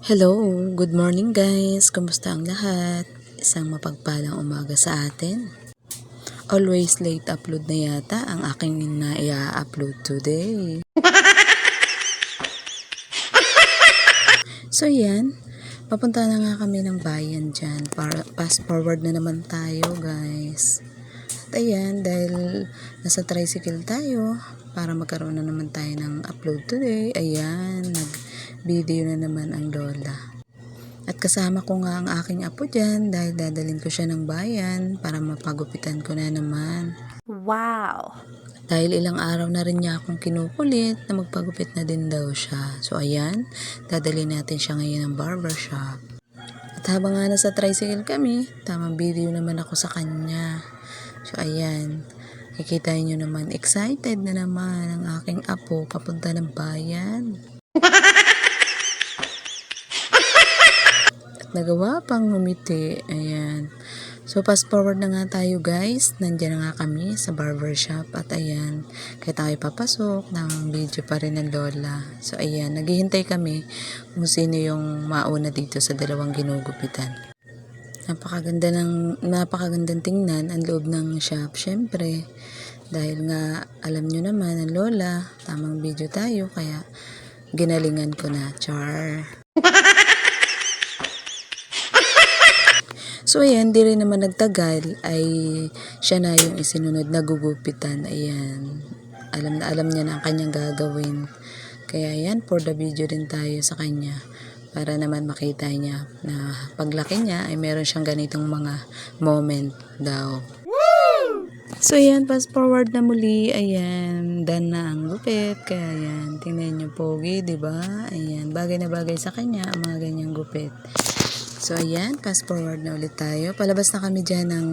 Hello, good morning guys. Kumusta ang lahat? Isang mapagpalang umaga sa atin. Always late upload na yata ang aking na i-upload today. So yan, papunta na nga kami ng bayan dyan. Fast forward na naman tayo guys. At ayan, dahil nasa tricycle tayo, para magkaroon na naman tayo ng upload today. Ayan, nag-video na naman ang lola. At kasama ko nga ang aking apo dyan dahil dadalhin ko siya ng bayan para mapagupitan ko na naman. Wow! Dahil ilang araw na rin niya akong kinukulit na magpagupit na din daw siya. So ayan, dadalhin natin siya ngayon ng barbershop. At habang nga nasa tricycle kami, tamang video naman ako sa kanya. So ayan, kikita nyo naman, excited na naman ang aking apo papunta ng bayan. Nagawa pang ngumiti. Ayan. So, fast forward na nga tayo guys. Nandiyan na nga kami sa barbershop. At ayan, kaya tayo papasok ng video pa rin ng lola. So, ayan, naghihintay kami kung sino yung mauna dito sa dalawang ginugupitan. Napakagandang tingnan ang loob ng shop. Syempre, dahil nga alam nyo naman ang lola, tamang video tayo. Kaya, ginalingan ko na. Char! So ayan, di rin naman nagtagal ay siya na yung isinunod na gugupitan. Ayan, alam niya na ang kanyang gagawin. Kaya ayan, for the video din tayo sa kanya para naman makita niya na paglaki niya ay meron siyang ganitong mga moment daw. So ayan, fast forward na muli. Ayan, done na ang gupit. Kaya ayan, tingnan niyo pogi, diba? Ayan, bagay na bagay sa kanya ang mga ganyang gupit. So, ayan, fast forward na ulit tayo. Palabas na kami dyan ng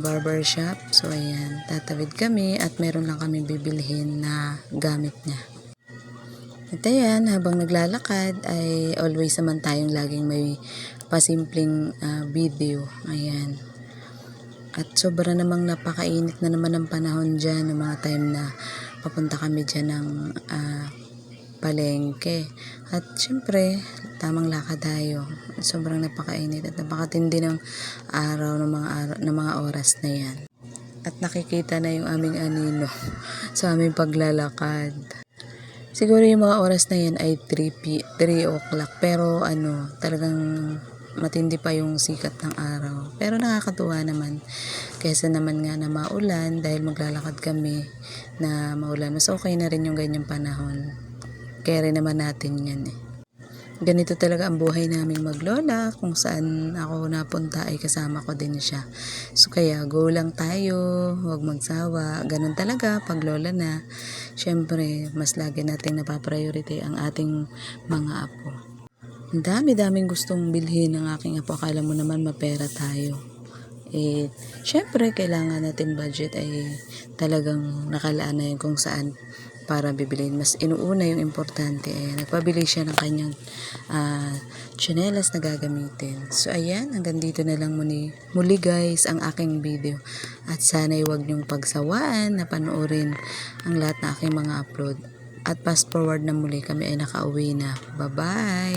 barbershop. So, ayan, tatawid kami at meron lang kami bibilhin na gamit niya. At ayan, habang naglalakad ay always naman tayong laging may pasimpleng video. Ayan. At sobra namang napakainit na naman ang panahon dyan ng mga time na papunta kami dyan ng palengke. At syempre, tamang lakad tayo. Sobrang napakainit at napakatindi ng araw ng mga oras na yan. At nakikita na yung aming anino sa aming paglalakad. Siguro yung mga oras na yan ay 3 o'clock. Pero talagang matindi pa yung sikat ng araw. Pero nakakatuwa naman. Kesa naman nga na maulan dahil maglalakad kami na maulan. Mas okay na rin yung ganyang panahon. Kaya rin naman natin yan eh. Ganito talaga ang buhay naming maglola. Kung saan ako napunta ay kasama ko din siya. So kaya go lang tayo, huwag magsawa. Ganun talaga pag lola na. Syempre, mas lagi nating napapriority ang ating mga apo. Ang dami-daming gustong bilhin ng aking apo. Akala mo naman mapera tayo. Syempre, kailangan natin budget ay talagang nakalaan na yun kung saan para bibilin. Mas inuuna yung importante. Nagpabili siya ng kanyang tsinelas na gagamitin. So, ayan. Hanggang dito na lang muli guys ang aking video. At sana'y huwag niyong pagsawaan na panoorin ang lahat na aking mga upload. At fast forward na muli kami ay nakauwi na. Bye-bye!